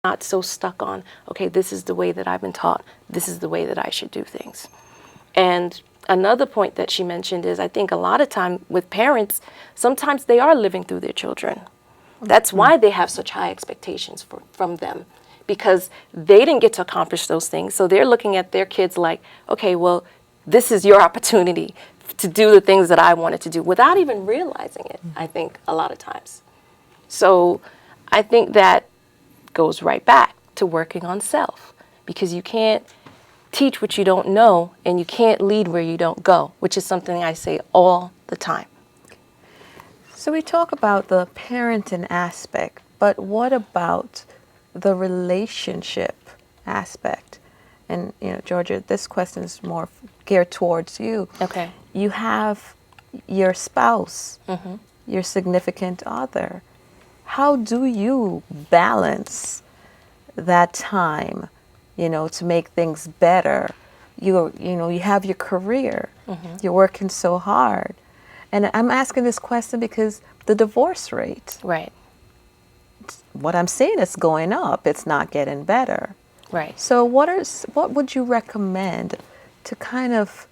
not so stuck on, okay, this is the way that I've been taught, this is the way that I should do things. And another point that she mentioned is, I think a lot of time with parents, sometimes they are living through their children. That's why they have such high expectations from them, because they didn't get to accomplish those things. So they're looking at their kids like, okay, well, this is your opportunity to do the things that I wanted to do without even realizing it, I think, a lot of times. So I think that goes right back to working on self, because you can't teach what you don't know, and you can't lead where you don't go, which is something I say all the time. So we talk about the parenting aspect, but what about the relationship aspect? And, you know, Georgia, this question is more geared towards you. Okay. You have your spouse, your significant other. How do you balance that time, you know, to make things better? You know, you have your career. You're working so hard. And I'm asking this question because the divorce rate, Right. what I'm seeing is going up. It's not getting better. Right. So what would you recommend to kind of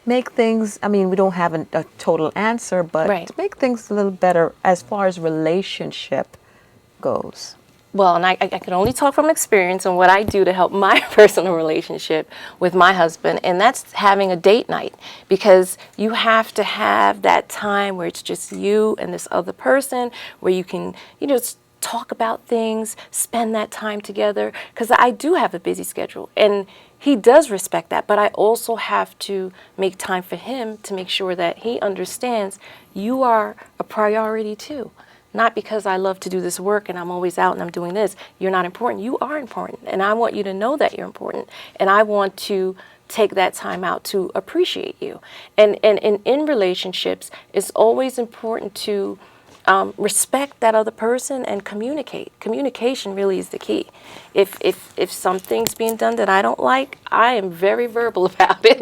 make things, I mean, we don't have a total answer, but Right. to make things a little better as far as relationship goes? Well, and I can only talk from experience on what I do to help my personal relationship with my husband, and that's having a date night, because you have to have that time where it's just you and this other person, where you can, you know, talk about things, spend that time together, because I do have a busy schedule, and he does respect that, but I also have to make time for him to make sure that he understands you are a priority too. Not because I love to do this work and I'm always out and I'm doing this. You're not important. You are important. And I want you to know that you're important. And I want to take that time out to appreciate you. And in relationships, it's always important to respect that other person and communicate. Communication really is the key. If something's being done that I don't like, I am very verbal about it.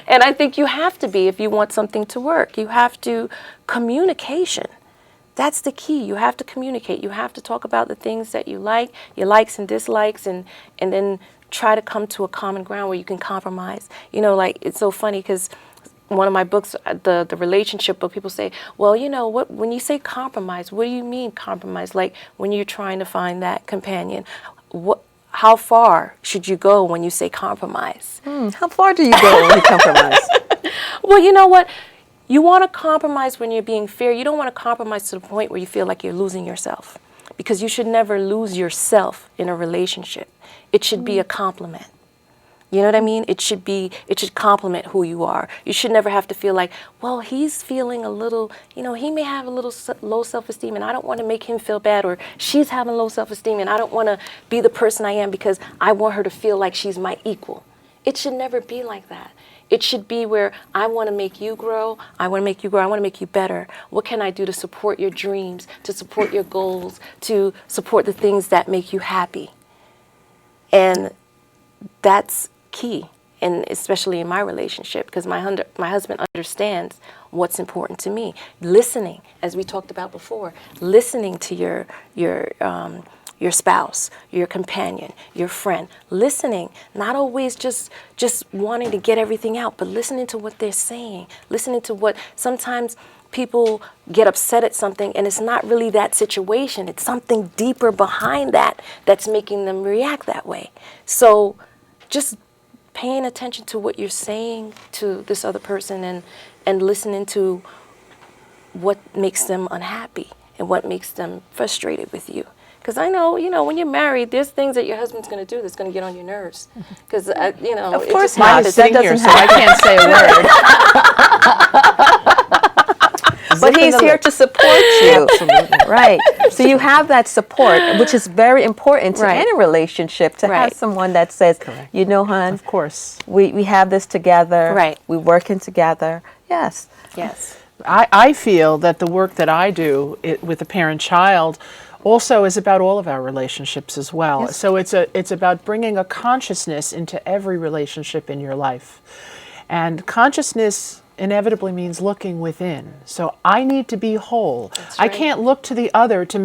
And I think you have to be if you want something to work. You have to communication. That's the key. You have to communicate. You have to talk about the things that you like, your likes and dislikes, and then try to come to a common ground where you can compromise. You know, like, it's so funny because one of my books, the relationship book, people say, well, you know, when you say compromise, what do you mean compromise? Like, when you're trying to find that companion, how far should you go when you say compromise? How far do you go when you compromise? Well, you know what? You want to compromise when you're being fair. You don't want to compromise to the point where you feel like you're losing yourself, because you should never lose yourself in a relationship. It should be a compliment. You know what I mean? It should complement who you are. You should never have to feel like, well, he's feeling a little, you know, he may have a little low self-esteem and I don't want to make him feel bad, or she's having low self-esteem and I don't want to be the person I am because I want her to feel like she's my equal. It should never be like that. It should be where I want to make you grow, I want to make you grow, I want to make you better. What can I do to support your dreams, to support your goals, to support the things that make you happy? And that's key, and especially in my relationship, because my husband understands what's important to me. Listening, as we talked about before, listening to your spouse, your companion, your friend, listening, not always just wanting to get everything out, but listening to what they're saying, listening to what, sometimes people get upset at something and it's not really that situation, it's something deeper behind that that's making them react that way. So just paying attention to what you're saying to this other person and listening to what makes them unhappy and what makes them frustrated with you. Because I know, you know, when you're married, there's things that your husband's going to do that's going to get on your nerves. Because, you know, of course, mine that doesn't so I can't say a word. But he's here to support you. Absolutely. Right. So you have that support, which is very important to Right. any relationship, to have Right. someone that says, Correct. you know, hon, Of course. we have this together. Right. We're working together. Yes. Yes. I feel that the work that I do with the parent-child also is about all of our relationships as well. Yes. So it's about bringing a consciousness into every relationship in your life. And consciousness inevitably means looking within. So I need to be whole. That's I right. can't look to the other to make